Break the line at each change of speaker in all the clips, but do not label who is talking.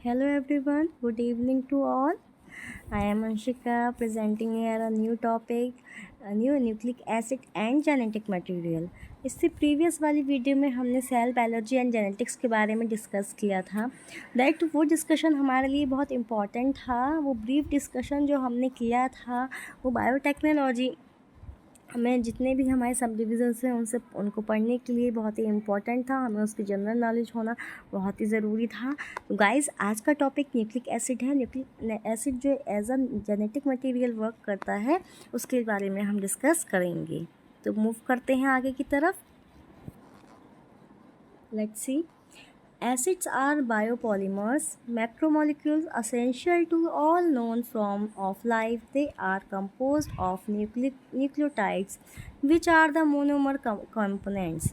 Hello everyone, good evening to all. I am Anshika presenting here a new topic, a new nucleic acid and genetic material. इससे previous वाली video में हमने cell biology and genetics के बारे में discuss किया था। That वो डिस्कशन हमारे लिए बहुत इम्पॉर्टेंट था। वो ब्रीफ डिस्कशन जो हमने किया था वो बायोटेक्नोलॉजी हमें जितने भी हमारे सब डिविजन्स हैं उनको पढ़ने के लिए बहुत ही इम्पॉर्टेंट था। हमें उसकी जनरल नॉलेज होना बहुत ही ज़रूरी था। तो गाइस, आज का टॉपिक न्यूक्लिक एसिड है। न्यूक्लिक एसिड जो as a genetic material work करता है उसके बारे में हम डिस्कस करेंगे। तो मूव करते हैं आगे की तरफ। Let's see. Acids are biopolymers, macromolecules essential to all known forms of life. They are composed of nucleotides, which are the monomer components.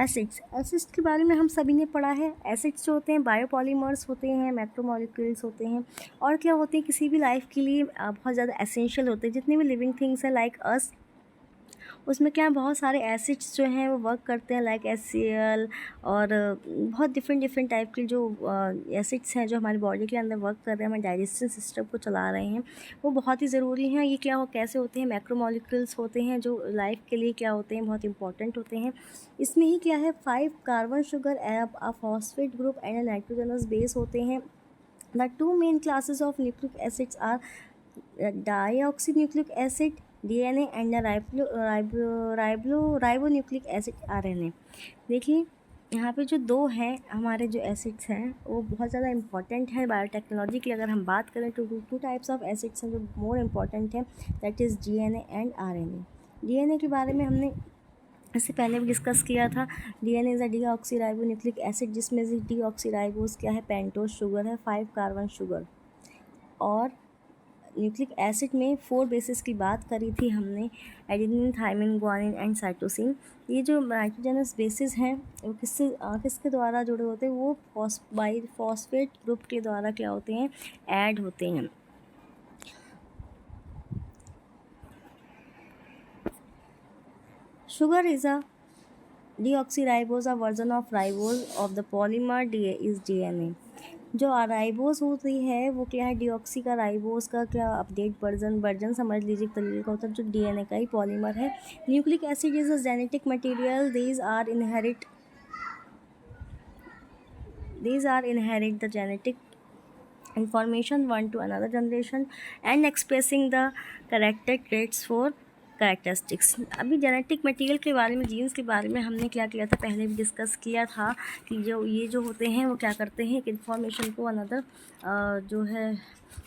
Acids के बारे में हम सभी ने पढ़ा है। Acids जो होते हैं बायोपॉलीमर्स होते हैं, मैक्रोमोलिक्यूल्स होते हैं, और क्या होते हैं किसी भी लाइफ के लिए बहुत ज़्यादा एसेंशियल होते हैं। जितने भी लिविंग थिंग्स हैं लाइक अस, उसमें क्या है बहुत सारे एसिड्स जो हैं वो वर्क करते हैं लाइक HCl और बहुत डिफरेंट टाइप के जो एसिड्स हैं जो हमारी बॉडी के अंदर वर्क कर रहे हैं, हमारे डाइजेस्टिव सिस्टम को चला रहे हैं, वो बहुत ही ज़रूरी हैं। ये क्या हो कैसे होते हैं, मैक्रोमोलिक्यूल्स होते हैं जो लाइफ के लिए क्या होते हैं, बहुत इंपॉर्टेंट होते हैं। इसमें ही क्या है 5 carbon sugar a phosphate group and a nitrogenous base होते हैं। The 2 main classes of nucleic acids are deoxyribonucleic acid DNA and ribonucleic acid RNA। देखिए यहाँ पे जो दो हैं हमारे जो एसिड्स हैं वो बहुत ज़्यादा इंपॉर्टेंट है बायोटेक्नोलॉजी की। अगर हम बात करें तो टू टाइप्स ऑफ एसिड्स हैं जो मोर इम्पॉर्टेंट है, that is DNA and RNA। DNA के बारे में हमने इससे पहले भी डिस्कस किया था। DNA is a deoxyribonucleic acid, जिसमें से डीऑक्सीराइबोस क्या है, पेंटोस शुगर है, 5 कार्बन शुगर। और न्यूक्लिक एसिड में 4 बेसिस की बात करी थी हमने, adenine, thymine, guanine and cytosine. ये जो नाइट्रोजनस बेसिस हैं वो किसके द्वारा जुड़े होते हैं, वो फॉस्फेट ग्रुप के द्वारा क्या होते हैं, ऐड होते हैं। Sugar is a deoxyribose, a version of ribose of the polymer is DNA। जो राइबोस होती है वो क्या है, डीऑक्सी का राइबोस का क्या अपडेट वर्जन समझ लीजिए तरीके का होता है, जो DNA का ही पॉलीमर है। Nucleic acid is a genetic material, these are inherit the genetic information one to another generation and expressing the character traits for characteristics. अभी जेनेटिक मटेरियल के बारे में, जीन्स के बारे में हमने क्या किया था, पहले भी डिस्कस किया था कि जो होते हैं वो क्या करते हैं, एक इन्फॉर्मेशन को अनदर जो है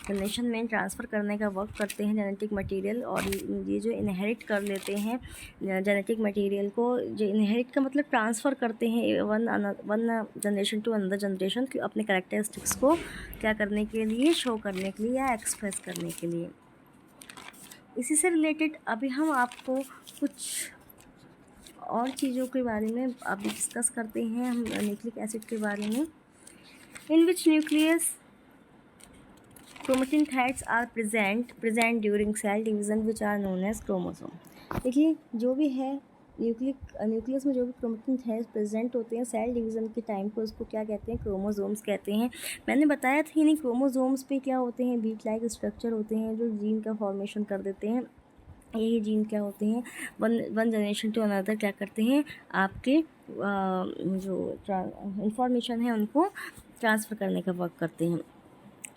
जनरेशन में ट्रांसफ़र करने का वर्क करते हैं जेनेटिक मटेरियल। और ये जो इनहेरिट कर लेते हैं जेनेटिक मटेरियल को, जो इनहेरिट का मतलब ट्रांसफ़र करते हैं one generation to another generation, अपने कैरेक्टरिस्टिक्स को क्या करने के लिए, शो करने के लिए या एक्सप्रेस करने के लिए। इसी से रिलेटेड अभी हम आपको कुछ और चीज़ों के बारे में अभी डिस्कस करते हैं हम न्यूक्लिक एसिड के बारे में। In which nucleus chromatin threads are present during cell division which are known as chromosome. देखिए जो भी है न्यूक्लियस में जो भी क्रोमेटिन थ्रेड्स प्रेजेंट होते हैं सेल डिवीज़न के टाइम को, उसको क्या कहते हैं, क्रोमोसोम्स कहते हैं। मैंने बताया था इन्हीं क्रोमोसोम्स पे क्या होते हैं, बीट लाइक स्ट्रक्चर होते हैं जो जीन का फॉर्मेशन कर देते हैं। यही जीन क्या होते हैं, वन जनरेशन टू अनदर क्या करते हैं, आपके जो इंफॉर्मेशन है उनको ट्रांसफ़र करने का वर्क करते हैं।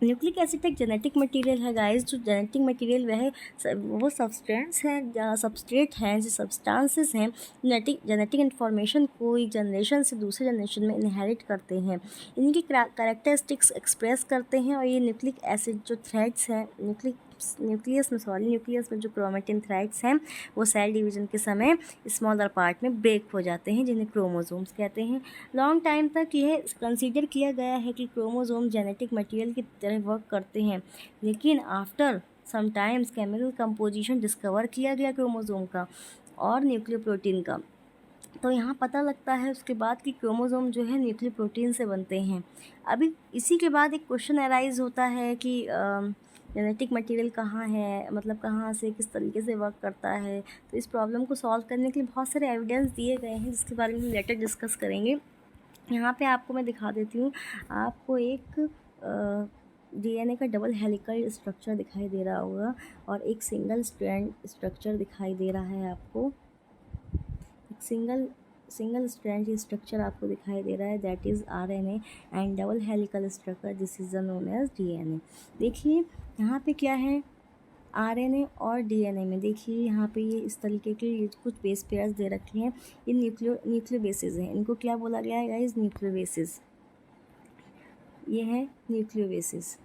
न्यूक्लिक एसिड एक जेनेटिक मटेरियल है गाइस। जो जेनेटिक मटेरियल वो सबस्ट्रेट हैं जो सब्सटेंसेस हैं जेनेटिक इन्फॉर्मेशन को एक जनरेशन से दूसरे जनरेशन में इनहेरिट करते हैं, इनकी कैरेक्टरिस्टिक्स एक्सप्रेस करते हैं। और ये न्यूक्लिक एसिड जो थ्रेड्स हैं न्यूक्लियस में जो क्रोमेटिन थ्रेड्स हैं वो सेल डिवीज़न के समय स्मॉलर पार्ट में ब्रेक हो जाते हैं, जिन्हें क्रोमोसोम्स कहते हैं। लॉन्ग टाइम तक यह कंसीडर किया गया है कि क्रोमोसोम जेनेटिक मटेरियल की तरह वर्क करते हैं, लेकिन after sometimes chemical composition discover किया गया क्रोमोसोम का और न्यूक्लियोप्रोटीन का, तो यहाँ पता लगता है उसके बाद कि क्रोमोसोम जो है न्यूक्लियोप्रोटीन से बनते हैं। अभी इसी के बाद एक क्वेश्चन अराइज होता है कि जेनेटिक मटेरियल कहाँ है, मतलब कहाँ से किस तरीके से वर्क करता है। तो इस प्रॉब्लम को सॉल्व करने के लिए बहुत सारे एविडेंस दिए गए हैं जिसके बारे में हम लेटर डिस्कस करेंगे। यहाँ पे आपको मैं दिखा देती हूँ, आपको एक डीएनए का डबल हेलिकल स्ट्रक्चर दिखाई दे रहा होगा और एक सिंगल स्ट्रैंड स्ट्रक्चर दिखाई दे रहा है आपको, एक सिंगल स्ट्रैंड स्ट्रक्चर आपको दिखाई दे रहा है, that is RNA and double helical structure, this is known as DNA. देखिए यहाँ पे क्या है, आरएनए और डीएनए में देखिए यहाँ पे ये इस तरीके के ये कुछ बेस पेयर्स दे रखे हैं, ये न्यूक्लियो बेसिस हैं, इनको क्या बोला गया है गाइस, न्यूक्लियो बेसिस, ये है न्यूक्लियो बेसिस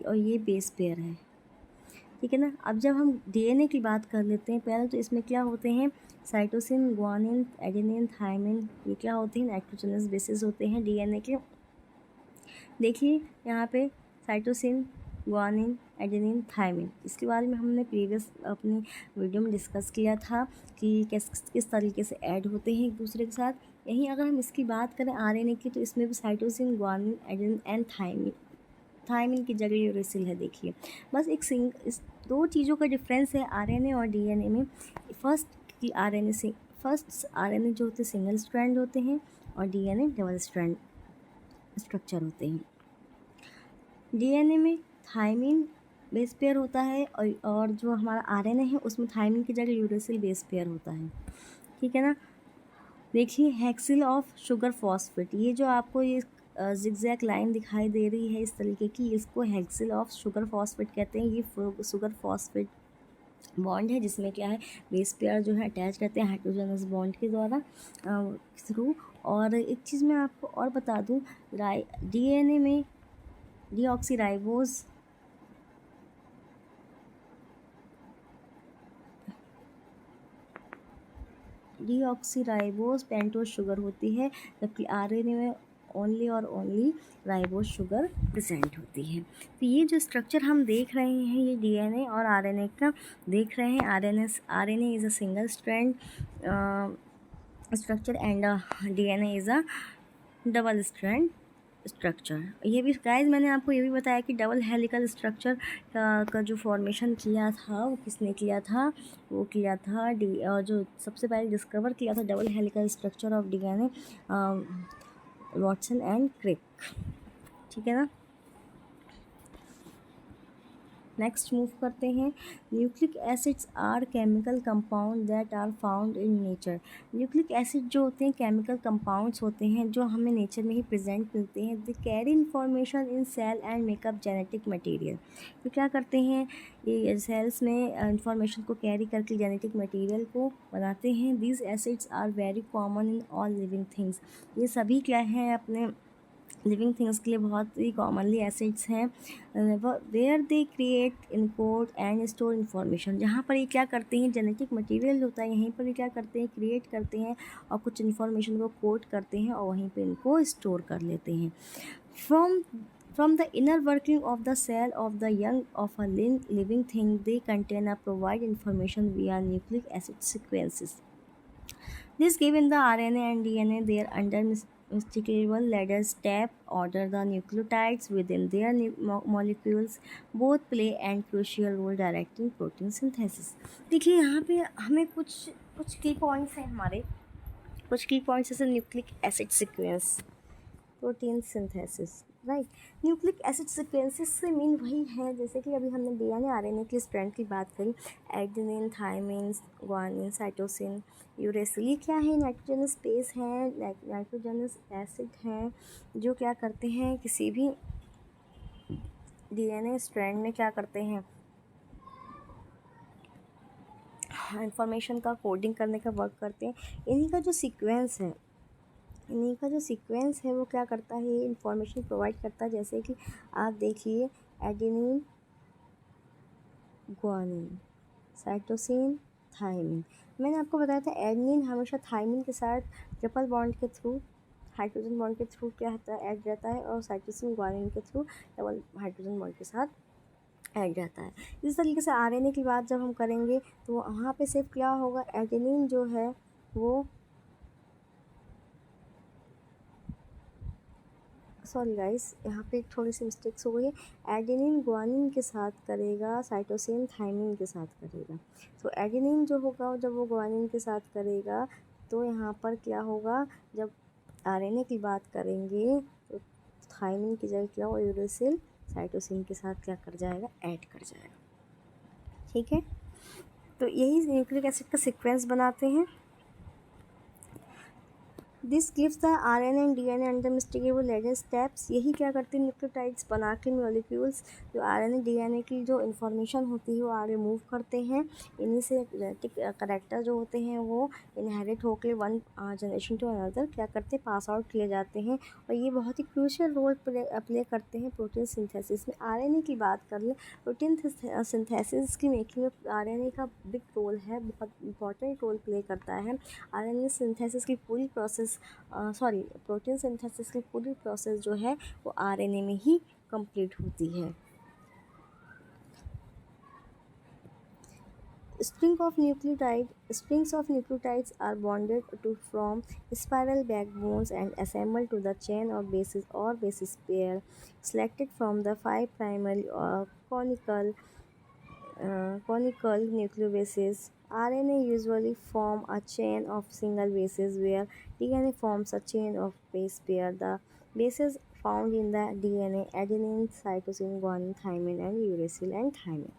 और ये बेस पेयर है, ठीक है ना। अब जब हम डीएनए की बात कर लेते हैं पहले, तो इसमें क्या होते हैं, साइटोसिन, ग्वानिन, एडेनिन, थायमिन, ये क्या होते हैं, नाइट्रोजनस बेसिस होते हैं डीएनए के। देखिए यहाँ पे साइटोसिन, ग्वानिन, एडेनिन, थायमिन, इसके बारे में हमने प्रीवियस अपनी वीडियो में डिस्कस किया था कि किस तरीके से ऐड होते हैं एक दूसरे के साथ। यहीं अगर हम इसकी बात करें आरएनए की, तो इसमें भी cytosine, guanine, adenine and thymine की जगह यूरेसिल है। देखिए बस इस दो चीज़ों का डिफरेंस है आरएनए और डीएनए में। फर्स्ट आरएनए जो होते हैं सिंगल स्ट्रैंड होते हैं और डीएनए डबल स्ट्रैंड स्ट्रक्चर होते हैं। डीएनए में थायमिन बेस पेयर होता है और जो हमारा आरएनए है उसमें थायमिन की जगह यूरेसिल बेस पेयर होता है, ठीक है ना। देखिए हेक्सिल ऑफ शुगर फॉस्फेट, ये जो आपको ये जिगजैग लाइन दिखाई दे रही है इस तरीके की, इसको हेक्सिल ऑफ शुगर फॉस्फेट कहते हैं। ये शुगर फॉस्फेट बॉन्ड है जिसमें क्या है, बेस पेयर जो है अटैच रहते हैं हाइड्रोजनस बॉन्ड के द्वारा थ्रू। और एक चीज़ मैं आपको और बता दूं, डीएनए में डीऑक्सीराइबोज पेंटोज शुगर होती है, जबकि आरएनए में ओनली राइबोज शुगर प्रेजेंट होती है। तो ये जो स्ट्रक्चर हम देख रहे हैं ये डीएनए और आरएनए का देख रहे हैं। RNA is a single strand structure and DNA is a double strand structure. ये भी गाइस मैंने आपको ये भी बताया कि डबल हेलिकल स्ट्रक्चर का जो फॉर्मेशन किया था वो किसने किया था, वो किया था जो सबसे पहले डिस्कवर किया था double helical structure of DNA, Watson and Crick, ठीक है ना। नेक्स्ट मूव करते हैं। Nucleic acids are chemical compound that are found in nature. Nucleic acid जो होते हैं केमिकल कंपाउंड्स होते हैं जो हमें नेचर में ही प्रेजेंट मिलते हैं। They carry information in cell and make up genetic material. ये क्या करते हैं, ये सेल्स में इंफॉर्मेशन को कैरी करके जेनेटिक मटेरियल को बनाते हैं। These acids are very common in all living things. ये सभी क्या हैं, अपने लिविंग थिंग्स के लिए बहुत ही कॉमनली एसिड्स हैं। Where they create, encode and store information. जहाँ पर ये क्या करते हैं, जेनेटिक मटेरियल होता है, यहीं पर ये क्या करते हैं, क्रिएट करते हैं और कुछ इन्फॉर्मेशन को कोड करते हैं और वहीं पे इनको स्टोर कर लेते हैं। From the inner working of the cell of the young of a living thing, they contain or provide information via nucleic acid sequences. This given the RNA and DNA their unmistakable ladders step order the nucleotides within their molecules both play and crucial role directing protein synthesis। देखिए यहाँ पे हमें कुछ की points हैं, हमारे कुछ की पॉइंट्स जैसे nucleic acid sequence, protein synthesis, right. Nucleic acid sequences से मीन वही है जैसे कि अभी हमने डीएनए आरएनए की स्ट्रैंड की बात करी, adenine, thymine, guanine, cytosine, uracil. ये क्या है, नाइट्रोजनस बेस हैं, नाइट्रोजनस एसिड हैं जो क्या करते हैं, किसी भी डीएनए स्ट्रैंड में क्या करते हैं, इंफॉर्मेशन का कोडिंग करने का वर्क करते हैं। इन्हीं का जो सीक्वेंस है वो क्या करता है, ये इंफॉर्मेशन प्रोवाइड करता है। जैसे कि आप देखिए एडेनिन, ग्वानिन, साइटोसिन, थायमिन। मैंने आपको बताया था एडेनिन हमेशा थायमिन के साथ ट्रिपल बॉन्ड के थ्रू, हाइड्रोजन बॉन्ड के थ्रू क्या होता है, ऐड रहता है, और साइटोसिन ग्वानिन के थ्रू डबल हाइड्रोजन बॉन्ड के साथ ऐड रहता है। इस तरीके से आरएनए की बात जब हम करेंगे तो वहाँ पे सिर्फ क्या होगा, एडेनिन जो है वो सॉरी गाइस यहाँ पे थोड़ी सी मिस्टेक्स हो गई है, एडेनिन ग्वानिन के साथ करेगा, साइटोसिन थायमिन के साथ करेगा। तो एडेनिन जो होगा जब वो ग्वानिन के साथ करेगा तो यहाँ पर क्या होगा, जब आरएनए की बात करेंगे तो थायमिन की जगह क्या हो, यूरेसिल साइटोसिन के साथ क्या कर जाएगा, ऐड कर जाएगा। ठीक है, तो यही न्यूक्लिक एसिड का सीक्वेंस बनाते हैं। This gives the RNA and DNA unmistakable ladder steps. यही क्या करते हैं, न्यूक्लियोटाइड्स बना के मॉलिक्यूल्स जो RNA DNA की जो इन्फॉर्मेशन होती है वो आगे मूव करते हैं। इन्हीं से जेनेटिक करैक्टर जो होते हैं वो इनहेरिट होकर वन जनरेशन टू अनदर क्या करते हैं, पास आउट किए जाते हैं। और ये बहुत ही क्रूशियल रोल प्ले करते हैं प्रोटीन सिंथेसिस में। RNA की बात कर लें, प्रोटीन सिंथेसिस की मेकिंग में RNA का बिग रोल है, बहुत इंपॉर्टेंट रोल प्ले करता है। RNA सिंथेसिस की पूरी प्रोसेस प्रोटीन सिंथेसिस की पूरी प्रोसेस जो है वो RNA में ही कंप्लीट होती है। Strings of nucleotides are bonded to form spiral backbones and assembled to the chain of bases or base pair selected from the 5 primary or conical nucleobases. RNA usually form a chain of single bases where DNA forms a chain of base pair. The bases found in the DNA: adenine, cytosine, guanine, thymine and uracil and thymine।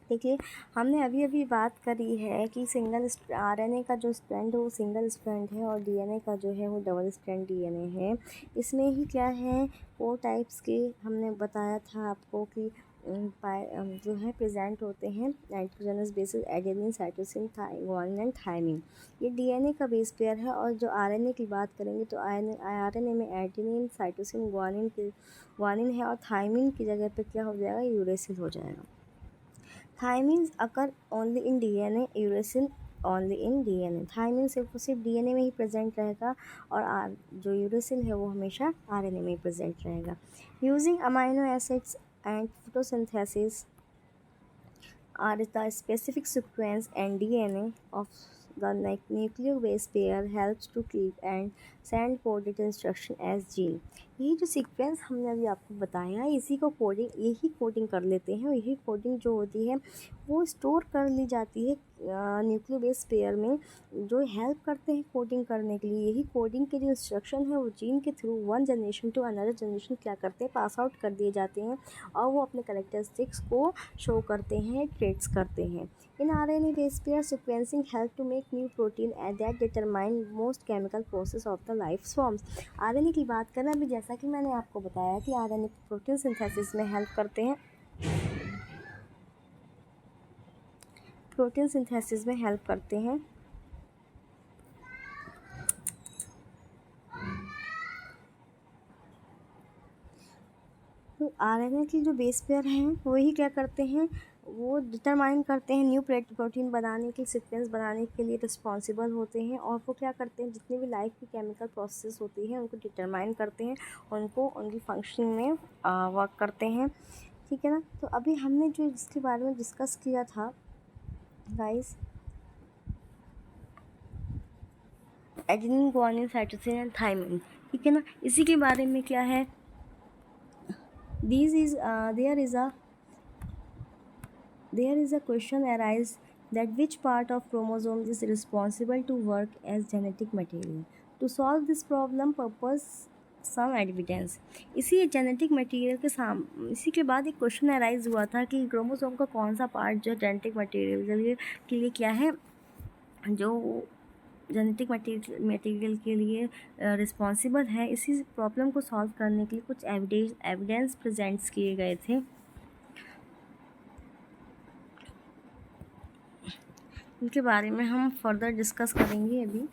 देखिए, हमने अभी अभी बात करी है कि single RNA का जो स्ट्रैंड है वो सिंगल स्ट्रैंड है और DNA का जो है वो डबल स्ट्रैंड DNA है। इसमें ही क्या है, 4 टाइप्स के हमने बताया था आपको कि जो है प्रेजेंट होते हैं nitrogenous bases adenine, cytosine, guanine and thymine. ये DNA का बेस पेयर है। और जो RNA की बात करेंगे तो RNA में एडेनिन, साइटोसिन, गुआनिन है और थायमिन की जगह पे क्या हो जाएगा, यूरेसिल हो जाएगा। Thymine occur only in DNA, uracil only in DNA। Thymine सिर्फ DNA में ही प्रेजेंट रहेगा और जो यूरेसिल है वो हमेशा RNA में ही प्रेजेंट रहेगा। Using amino acids and photosynthesis are the specific sequence and DNA of the nucleic base pair helps to keep and send coded instruction as gene। यही जो सीक्वेंस हमने अभी आपको बताया है इसी को यही कोडिंग कर लेते हैं और यही कोडिंग जो होती है वो स्टोर कर ली जाती है न्यूक्लियोबेस पेयर में, जो हेल्प करते हैं कोडिंग करने के लिए। यही कोडिंग के जो इंस्ट्रक्शन है वो जीन के through one generation to another generation क्या करते हैं, पास आउट कर दिए जाते हैं और वो अपने कैरेक्टरिस्टिक्स को शो करते हैं, ट्रेट्स करते हैं। इन RNA base pair sequencing help to make new protein and that determine most chemical process of the life forms. RNA की बात करें अभी, जैसा कि मैंने आपको बताया कि RNA प्रोटीन सिंथेसिस में हेल्प करते हैं, प्रोटीन सिंथेसिस में हेल्प करते हैं। तो RNA की जो बेस पेयर हैं वही क्या करते हैं, वो डिटरमाइन करते हैं न्यू प्रोटीन बनाने के, सीक्वेंस बनाने के लिए रिस्पॉन्सिबल होते हैं। और वो क्या करते हैं, जितनी भी लाइफ की केमिकल प्रोसेस होती है उनको डिटरमाइन करते हैं, उनको उनकी फंक्शनिंग में वर्क करते हैं। ठीक है ना। तो अभी हमने जो इसके बारे में डिस्कस किया था guys, adenine, guanine, cytosine and thymine, ठीक है ना। इसी के बारे में क्या है, there is a question arise that which part of chromosomes is responsible to work as genetic material. To solve this problem purpose some evidence। इसी जेनेटिक मटेरियल इसी के बाद एक क्वेश्चन अराइज हुआ था कि क्रोमोसोम का कौन सा पार्ट जो जेनेटिक मटेरियल के लिए क्या है, जो जेनेटिक मटेरियल के लिए रिस्पॉन्सिबल है। इसी प्रॉब्लम को सॉल्व करने के लिए कुछ एविडेंस प्रेजेंट्स किए गए थे। इनके बारे में हम फर्दर डिस्कस करेंगे अभी।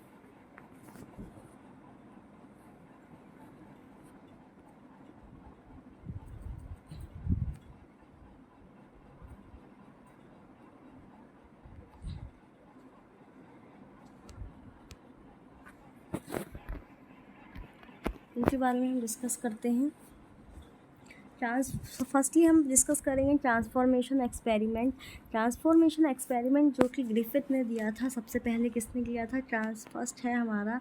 इनके बारे में हम डिस्कस करते हैं। फर्स्टली हम डिस्कस करेंगे ट्रांसफॉर्मेशन एक्सपेरिमेंट जो कि ग्रिफिथ ने दिया था। सबसे पहले किसने किया था, फर्स्ट है हमारा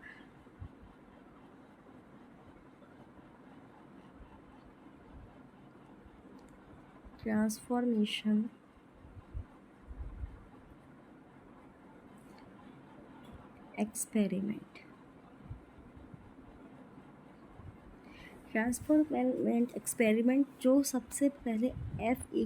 ट्रांसफॉर्मेशन एक्सपेरिमेंट। ट्रांसफॉर्मेंट एक्सपेरिमेंट जो सबसे पहले F.E.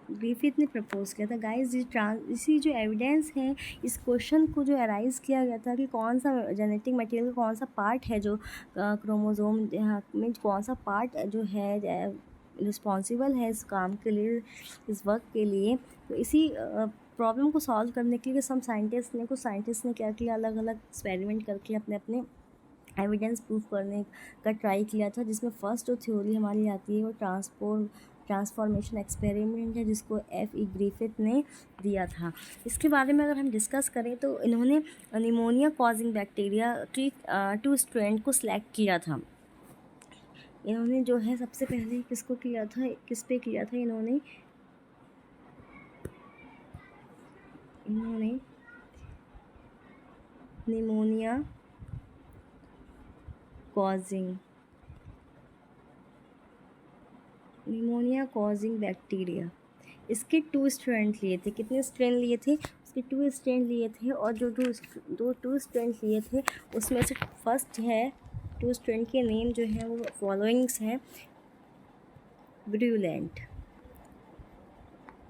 ग्रिफिथ ने प्रपोज किया था। गाइस इसी जो एविडेंस है, इस क्वेश्चन को जो अराइज किया गया था कि कौन सा जेनेटिक मटेरियल का कौन सा पार्ट है जो क्रोमोसोम में कौन सा पार्ट जो है रिस्पॉन्सिबल है इस काम के लिए, इस वर्क के लिए। तो इसी प्रॉब्लम को सॉल्व करने के लिए कुछ साइंटिस्ट ने क्या किया, अलग अलग एक्सपेरिमेंट करके अपने अपने एविडेंस प्रूफ करने का ट्राई किया था, जिसमें फर्स्ट जो थ्योरी हमारी आती है वो ट्रांसफॉर्मेशन एक्सपेरिमेंट है, जिसको F.E. ग्रिफिथ ने दिया था। इसके बारे में अगर हम डिस्कस करें तो इन्होंने निमोनिया कॉजिंग बैक्टीरिया की 2 स्ट्रेन को सिलेक्ट किया था। इन्होंने जो है सबसे पहले किस पे किया था, इन्होंने निमोनिया कॉजिंग बैक्टीरिया, इसके 2 स्ट्रेन लिए थे। कितने स्ट्रेन लिए थे? उसके 2 स्ट्रेन लिए थे। और जो 2 स्ट्रेन लिए थे उसमें से फर्स्ट है, 2 स्ट्रेन के नेम जो हैं वो फॉलोइंग्स हैं: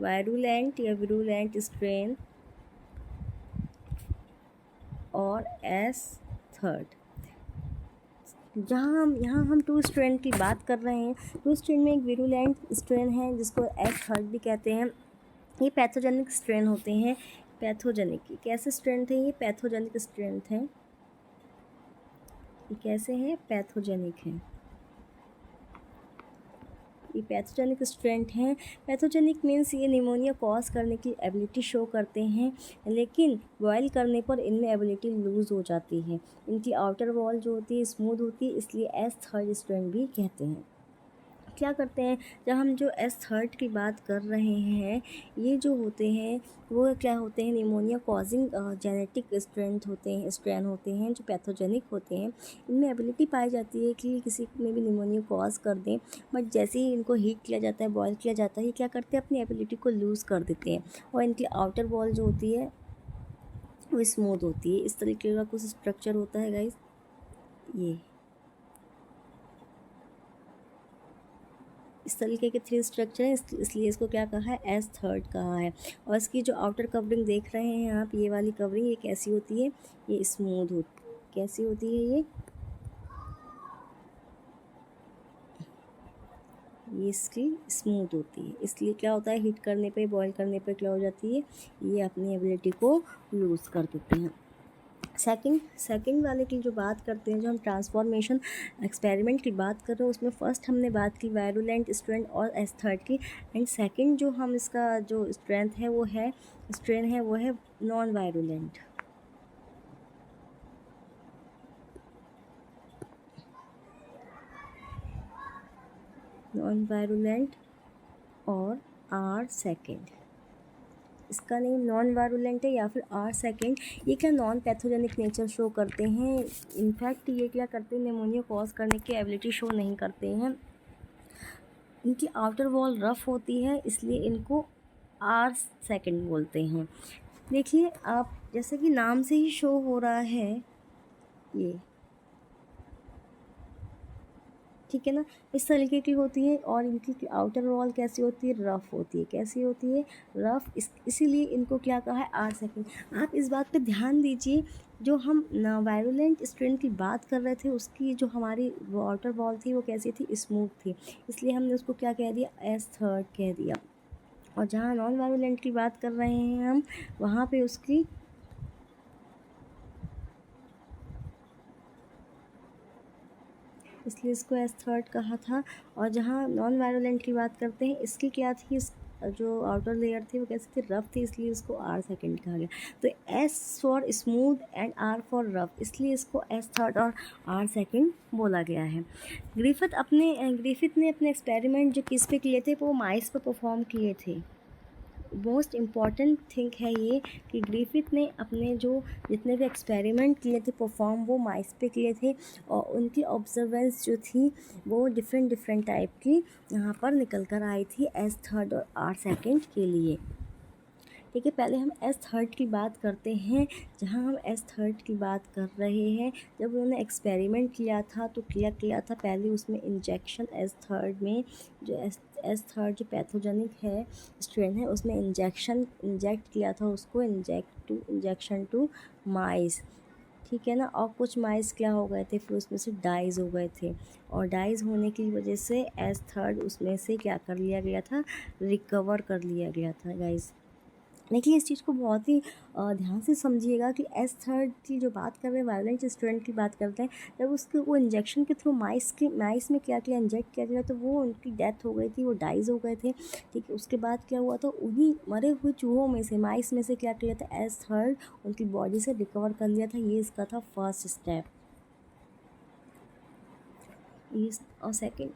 वायरुलेंट या विरुलेंट स्ट्रेन और S3। यहाँ हम 2 स्ट्रेन की बात कर रहे हैं। 2 स्ट्रेन में एक विरुलेंट स्ट्रेन है जिसको S3 भी कहते हैं। ये पैथोजेनिक स्ट्रेन होते हैं। पैथोजेनिक कैसे स्ट्रेन थे? ये पैथोजेनिक स्ट्रेन थे। ये कैसे हैं? पैथोजेनिक हैं। ये पैथोजेनिक स्ट्रेन हैं। पैथोजेनिक मीन्स ये निमोनिया कॉज करने की एबिलिटी शो करते हैं, लेकिन बॉयल करने पर इनमें एबिलिटी लूज़ हो जाती है। इनकी आउटर वॉल जो होती है स्मूथ होती है, इसलिए S3 स्ट्रेन भी कहते हैं। क्या करते हैं जब हम जो S3 की बात कर रहे हैं, ये जो होते हैं वो क्या होते हैं? निमोनिया कॉजिंग जेनेटिक स्ट्रेन होते हैं जो पैथोजेनिक होते हैं। इनमें एबिलिटी पाई जाती है कि किसी में भी निमोनिया कॉज कर दें, बट जैसे ही इनको हीट किया जाता है, बॉयल किया जाता है, ये क्या करते हैं? अपनी एबिलिटी को लूज़ कर देते हैं और इनकी आउटर वॉल जो होती है वो स्मूथ होती है। इस तरीके का कुछ स्ट्रक्चर होता है गाइस। ये इस तरीके के 3 स्ट्रक्चर हैं, इसलिए इसको क्या कहा है? S3 कहा है। और इसकी जो आउटर कवरिंग देख रहे हैं आप, ये वाली कवरिंग, ये कैसी होती है? ये स्मूथ होती। कैसी होती है? ये इसकी स्मूथ होती है। इसलिए क्या होता है? हीट करने पे, बॉयल करने पे क्या हो जाती है? ये अपनी एबिलिटी को लूज़ कर देते हैं। सेकंड वाले की जो बात करते हैं, जो हम ट्रांसफॉर्मेशन एक्सपेरिमेंट की बात कर रहे हैं, उसमें फ़र्स्ट हमने बात की वायरुलेंट स्ट्रेन और S3 की। एंड सेकंड जो हम इसका जो स्ट्रेन है वो है नॉन वायरुलेंट। और R2। इसका नेम नॉन वायरुलेंट है या फिर R2। ये क्या नॉन पैथोजेनिक नेचर शो करते हैं। इनफैक्ट ये क्या करते हैं? निमोनिया कॉज करने की एबिलिटी शो नहीं करते हैं। इनकी आउटर वॉल रफ़ होती है, इसलिए इनको R2 बोलते हैं। देखिए आप, जैसे कि नाम से ही शो हो रहा है, ये ठीक है ना, इस तरीके की होती है। और इनकी आउटर वॉल कैसी होती है? रफ़ होती है। कैसी होती है? रफ़। इसीलिए इनको क्या कहा है? R2। आप इस बात पे ध्यान दीजिए, जो हम वायरुलेंट स्ट्रेन की बात कर रहे थे, उसकी जो हमारी आउटर वॉल थी वो कैसी थी? स्मूथ थी। इसलिए हमने उसको क्या कह दिया? S3 कह दिया। और जहाँ नॉन वायरुलेंट की बात कर रहे हैं हम, वहाँ पे उसकी इसलिए इसको S3 कहा था। और जहाँ नॉन वायरुलेंट की बात करते हैं, इसकी क्या थी? जो आउटर लेयर थी वो कैसी थी? रफ़ थी, इसलिए इसको R2 कहा गया। तो S for smooth and R for rough, इसलिए इसको S3 और R2 बोला गया है। ग्रिफिथ ने अपने एक्सपेरिमेंट जो किस पे किए थे? वो माइस पे परफॉर्म किए थे। मोस्ट इम्पॉर्टेंट थिंग है ये कि ग्रिफिथ ने अपने जो जितने भी एक्सपेरिमेंट किए थे परफॉर्म, वो माइस पे किए थे। और उनकी ऑब्जर्वेंस जो थी वो डिफरेंट टाइप की यहाँ पर निकल कर आई थी S3 और R2 के लिए। ठीक है, पहले हम एस थर्ड की बात करते हैं। जहाँ हम एस थर्ड की बात कर रहे हैं, जब उन्होंने एक्सपेरिमेंट किया था तो किया था पहले उसमें इंजेक्शन एस थर्ड में, जो एस थर्ड जो पैथोजेनिक है स्ट्रेन है, उसमें इंजेक्ट किया था उसको, इंजेक्शन टू माइस, ठीक है ना। और कुछ माइस क्या हो गए थे, फिर उसमें से डाइज हो गए थे, और डाइज होने की वजह से एस थर्ड उसमें से क्या कर लिया गया था, रिकवर कर लिया गया था गाइस। देखिए इस चीज़ को बहुत ही ध्यान से समझिएगा कि एस थर्ड की जो बात कर रहे हैं, वायलेंट स्टूडेंट की बात करते हैं, जब उसके वो इंजेक्शन के थ्रू माइस में क्या किया, इंजेक्ट किया गया, तो वो उनकी डेथ हो गई थी, वो डाइज हो गए थे, ठीक है। उसके बाद क्या हुआ था, उन्हीं मरे हुए चूहों में से, माइस में से क्या किया था, एस थर्ड उनकी बॉडी से रिकवर कर लिया था। ये इसका था फर्स्ट स्टेप। ये और सेकेंड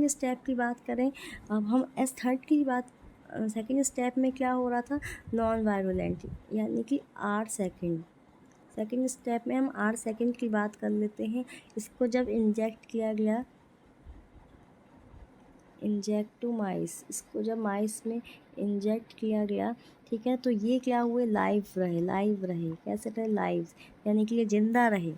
स्टेप की बात करें, अब हम एस थर्ड की बात, सेकेंड स्टेप में क्या हो रहा था, नॉन वायरुलेंट, यानी कि आर सेकेंड स्टेप में हम आर सेकेंड की बात कर लेते हैं। इसको जब इंजेक्ट किया गया, इंजेक्ट टू माइस, इसको जब माइस में इंजेक्ट किया गया, ठीक है, तो ये क्या हुए, लाइव रहे, कैसे रहे, लाइव, यानी कि ये जिंदा रहे।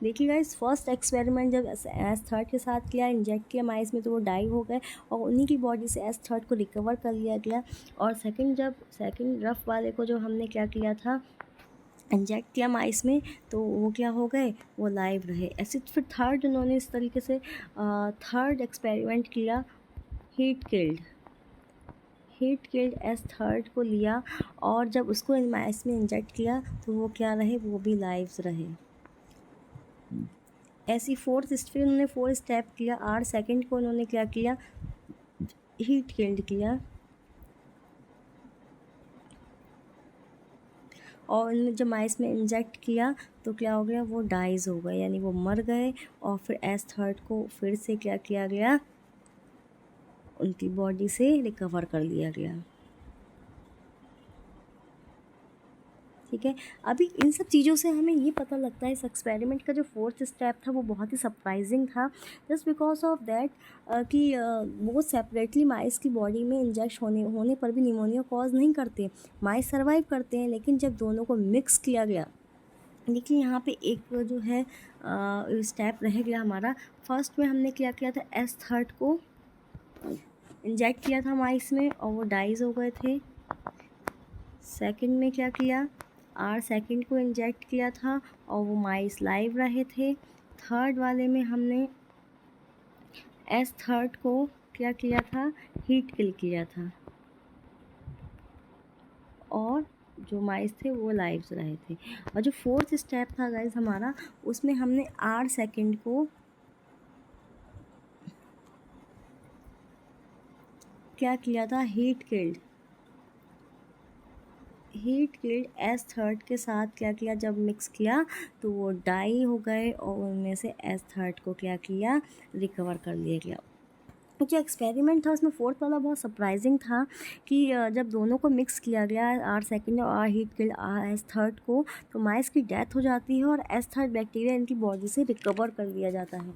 देखिए गाइस, फर्स्ट एक्सपेरिमेंट जब एस थर्ड के साथ किया, इंजेक्ट किया माइस में, तो वो डाई हो गए और उन्हीं की बॉडी से एस थर्ड को रिकवर कर लिया गया। और सेकंड रफ वाले को जो हमने क्या किया था, इंजेक्ट किया माइस में, तो वो क्या हो गए, वो लाइव रहे। ऐसे फिर थर्ड उन्होंने इस तरीके से थर्ड एक्सपेरिमेंट किया, हीट किल्ड एस थर्ड को लिया, और जब उसको माइस में इंजेक्ट किया तो वो क्या रहे, वो भी लाइव रहे। ऐसी फिर उन्होंने 4 स्टेप किया। आर सेकंड को उन्होंने क्या किया, हीट किल्ड किया, और उन्होंने जब माइस में इंजेक्ट किया तो क्या हो गया, वो डाइज हो गए, यानी वो मर गए। और फिर एस थर्ड को फिर से क्या किया गया, उनकी बॉडी से रिकवर कर लिया गया, ठीक है। अभी इन सब चीज़ों से हमें ये पता लगता है, इस एक्सपेरिमेंट का जो फोर्थ स्टेप था वो बहुत ही सरप्राइजिंग था, जस्ट बिकॉज ऑफ दैट कि वो सेपरेटली माइस की बॉडी में इंजेक्ट होने पर भी निमोनिया कॉज नहीं करते, माइस सर्वाइव करते हैं। लेकिन जब दोनों को मिक्स किया गया, देखिए यहाँ पे एक जो है स्टेप रह गया हमारा। फर्स्ट में हमने क्या किया था, एस थर्ड को इंजेक्ट किया था माइस में और वो डाइज हो गए थे। सेकंड में क्या किया, आर सेकंड को इंजेक्ट किया था और वो माइस लाइव रहे थे। थर्ड वाले में हमने एस थर्ड को क्या किया था, हीट किल किया था, और जो माइस थे वो लाइव रहे थे। और जो फोर्थ स्टेप था गाइस हमारा, उसमें हमने आर सेकंड को क्या किया था, हीट किल्ड एस थर्ड के साथ क्या किया, जब मिक्स किया तो वो डाई हो गए और उनमें से एस थर्ड को क्या किया, रिकवर कर लिया गया। जो एक्सपेरिमेंट था उसमें फोर्थ वाला बहुत सरप्राइजिंग था कि जब दोनों को मिक्स किया गया, आर सेकंड और R heat killed S third को, तो माइस की डेथ हो जाती है और एस थर्ड बैक्टीरिया इनकी बॉडी से रिकवर कर लिया जाता है।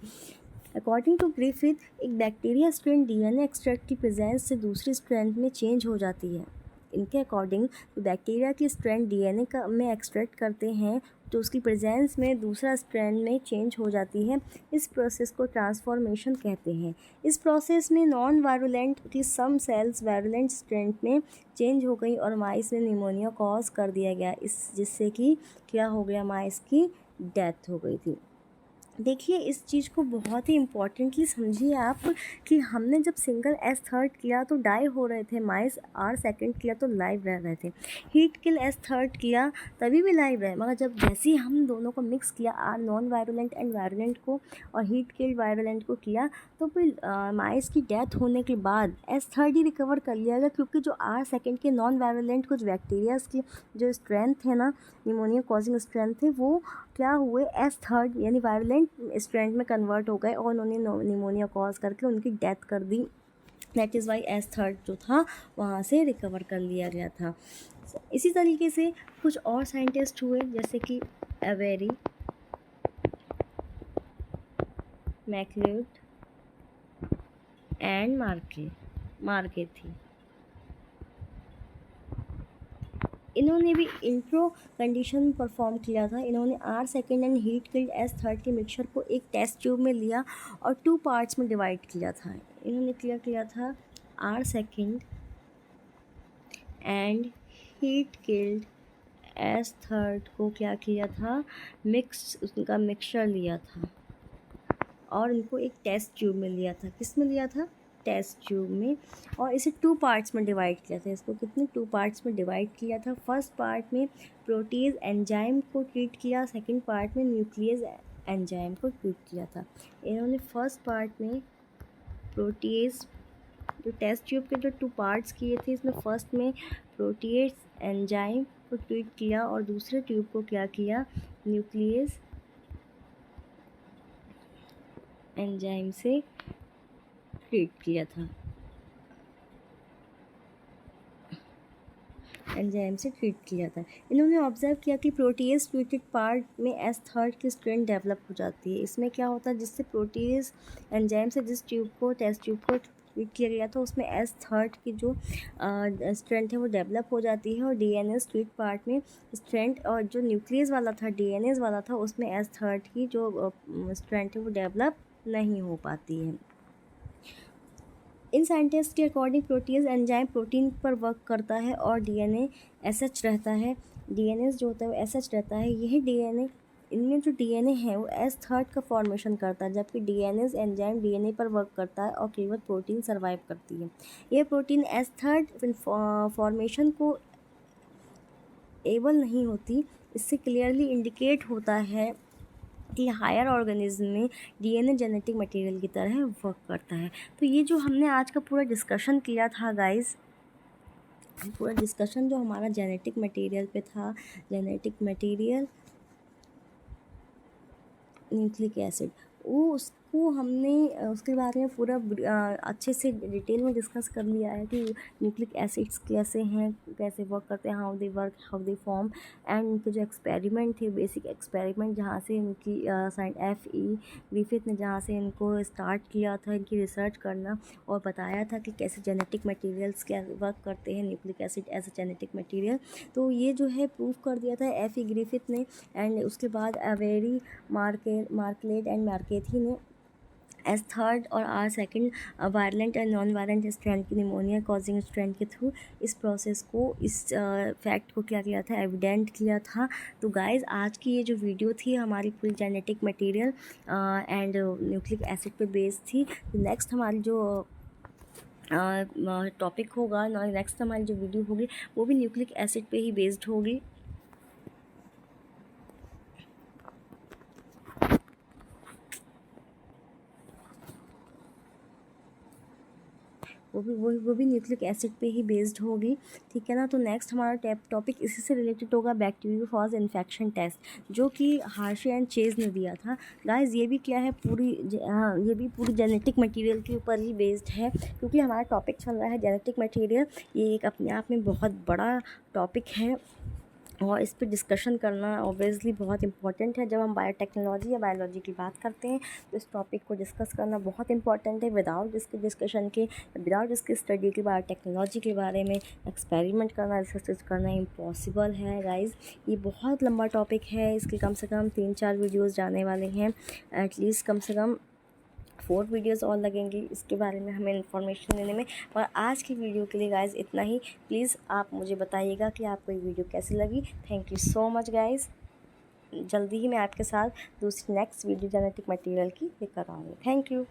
अकॉर्डिंग टू ग्रिफिथ, एक बैक्टीरिया स्ट्रेन डीएनए एक्सट्रैक्ट की प्रेजेंस से दूसरी स्ट्रेंथ में चेंज हो जाती है। इनके अकॉर्डिंग तो बैक्टीरिया की स्ट्रैंड डीएनए का में एक्सट्रैक्ट करते हैं, तो उसकी प्रेजेंस में दूसरा स्ट्रैंड में चेंज हो जाती है। इस प्रोसेस को ट्रांसफॉर्मेशन कहते हैं। इस प्रोसेस में नॉन वायरुलेंट की सम सेल्स वायरुलेंट स्ट्रैंड में चेंज हो गई और माइस में निमोनिया कॉज कर दिया गया, जिससे कि क्या हो गया, माइस की डेथ हो गई थी। देखिए इस चीज़ को बहुत ही इम्पॉर्टेंटली समझिए आप, कि हमने जब सिंगल एस थर्ड किया तो डाई हो रहे थे माइस, आर सेकंड किया तो लाइव रह रहे थे। हीट किल एस थर्ड किया तभी भी लाइव रहे, मगर जब जैसे ही हम दोनों को मिक्स किया, R non virulent and virulent को और हीट किल वायरुलेंट को किया, तो फिर माइस की डेथ होने के बाद एस थर्ड ही रिकवर कर लिया गया, क्योंकि जो आर सेकंड के नॉन वायरुलेंट कुछ बैक्टीरियाज की जो स्ट्रेंथ है ना, निमोनिया कॉजिंग स्ट्रेंथ है, वो क्या हुए, एस थर्ड यानी वायरुलेंट स्ट्रेंथ में कन्वर्ट हो गए और उन्होंने निमोनिया कॉज करके उनकी डेथ कर दी। That is why S third जो था वहाँ से रिकवर कर लिया गया था। इसी तरीके से कुछ और साइंटिस्ट हुए, जैसे कि एवेरी, मैकलेट एंड मार्के थी। इन्होंने भी इंट्रो कंडीशन परफॉर्म किया था। इन्होंने R second and heat killed S3 के मिक्सचर को एक टेस्ट ट्यूब में लिया और 2 पार्ट्स में डिवाइड किया था। इन्होंने किया था R second and heat killed S3 को क्या किया था, उनका मिक्सचर लिया था और इनको एक टेस्ट ट्यूब में लिया था। किस में लिया था? टेस्ट ट्यूब में। और इसे 2 पार्ट्स में डिवाइड किया था। इसको कितने 2 पार्ट्स में डिवाइड किया था? फर्स्ट पार्ट में प्रोटीज एंजाइम को ट्रीट किया, सेकंड पार्ट में न्यूक्लियस एंजाइम को ट्रीट किया था। इन्होंने फर्स्ट पार्ट में प्रोटीज, जो टेस्ट ट्यूब के जो 2 पार्ट्स किए थे, इसमें फर्स्ट में प्रोटीज एंजाइम को ट्रीट किया और दूसरे ट्यूब को क्या किया, न्यूक्लियस एंजाइम से ट्रीट किया था। इन्होंने ऑब्जर्व किया कि प्रोटीज ट्रीटेड पार्ट में S3 की स्ट्रेंथ डेवलप हो जाती है। इसमें क्या होता है, जिससे प्रोटीज एंजाइम से जिस ट्यूब को, टेस्ट ट्यूब को ट्रीट किया गया था, उसमें S3 की जो स्ट्रेंथ है वो डेवलप हो जाती है और DNase ट्रीट पार्ट में स्ट्रेंथ, और जो न्यूक्लियस वाला था, DNase वाला था, उसमें S3 की जो स्ट्रेंथ है वो डेवलप नहीं हो पाती है। इन साइंटिस्ट के अकॉर्डिंग प्रोटीज एंजाइम प्रोटीन पर वर्क करता है और DNA SH रहता है। DNA जो होता है वो SH रहता है। यही DNA, इनमें जो DNA है वो S3 का फॉर्मेशन करता है, जबकि DNase एंजाइम DNA पर वर्क करता है और केवल प्रोटीन सर्वाइव करती है। ये प्रोटीन S3 फॉर्मेशन को एबल नहीं होती। इससे क्लियरली इंडिकेट होता है कि हायर ऑर्गेनिज्म में DNA जेनेटिक मटेरियल की तरह वर्क करता है। तो ये जो हमने आज का पूरा डिस्कशन किया था गाइस, पूरा डिस्कशन जो हमारा जेनेटिक मटेरियल पे था, जेनेटिक मटेरियल न्यूक्लिक एसिड, वो उसको हमने उसके बारे में पूरा अच्छे से डिटेल में डिस्कस कर लिया है कि न्यूक्लिक एसिड्स कैसे हैं, कैसे वर्क करते हैं, how they work, how they form, and उनके जो एक्सपेरिमेंट थे, बेसिक एक्सपेरिमेंट, जहाँ से इनकी F.E. ग्रिफिथ ने जहाँ से इनको स्टार्ट किया था इनकी रिसर्च करना, और बताया था कि कैसे जेनेटिक मटेरियल्स क्या वर्क करते हैं, nucleic acid as a genetic material. तो ये जो है प्रूव कर दिया था F.E. ग्रिफिथ ने, एंड उसके बाद अवेरी मार्कलेट एंड मार्केथी ने S3 और R second violent and non violent strength की निमोनिया कॉजिंग स्ट्रेंथ के थ्रू इस प्रोसेस को, इस फैक्ट को क्या किया था, एविडेंट किया था। तो गाइज आज की ये जो वीडियो थी हमारी पूरी genetic material and nucleic acid पे बेस्ड थी। तो नेक्स्ट हमारी जो टॉपिक होगा, नेक्स्ट हमारी जो वीडियो होगी वो भी न्यूक्लिक एसिड पे ही बेस्ड होगी। वो भी न्यूक्लिक एसिड पे ही बेस्ड होगी, ठीक है ना। तो नेक्स्ट हमारा टॉपिक इसी से रिलेटेड होगा, बैक्टीरियोफाज इन्फेक्शन टेस्ट, जो कि हार्शे एंड चेज ने दिया था। गाइस ये भी क्या है, ये भी पूरी जेनेटिक मटेरियल के ऊपर ही बेस्ड है, क्योंकि हमारा टॉपिक चल रहा है जेनेटिक मटेरियल। ये एक अपने आप में बहुत बड़ा टॉपिक है और इस पर डिस्कशन करना ऑब्वियसली बहुत इंपॉर्टेंट है। जब हम बायोटेक्नोलॉजी या बायोलॉजी की बात करते हैं तो इस टॉपिक को डिस्कस करना बहुत इंपॉर्टेंट है। विदाउट इसके डिस्कशन के, विदाउट इसके स्टडी के, बायोटेक्नोलॉजी के बारे में एक्सपेरिमेंट करना, रिसर्च करना इम्पॉसिबल है गाइज़। ये बहुत लंबा टॉपिक है, इसके कम से कम 3-4 वीडियोज़ जाने वाले हैं, एटलीस्ट कम से कम 4 वीडियोज़ और लगेंगी इसके बारे में हमें इन्फॉर्मेशन देने में। और आज की वीडियो के लिए गाइज़ इतना ही। प्लीज़ आप मुझे बताइएगा कि आपको ये वीडियो कैसी लगी। Thank you so much guys. जल्दी ही मैं आपके साथ दूसरी नेक्स्ट वीडियो जेनेटिक मटेरियल की लेकर आऊँगी। Thank you.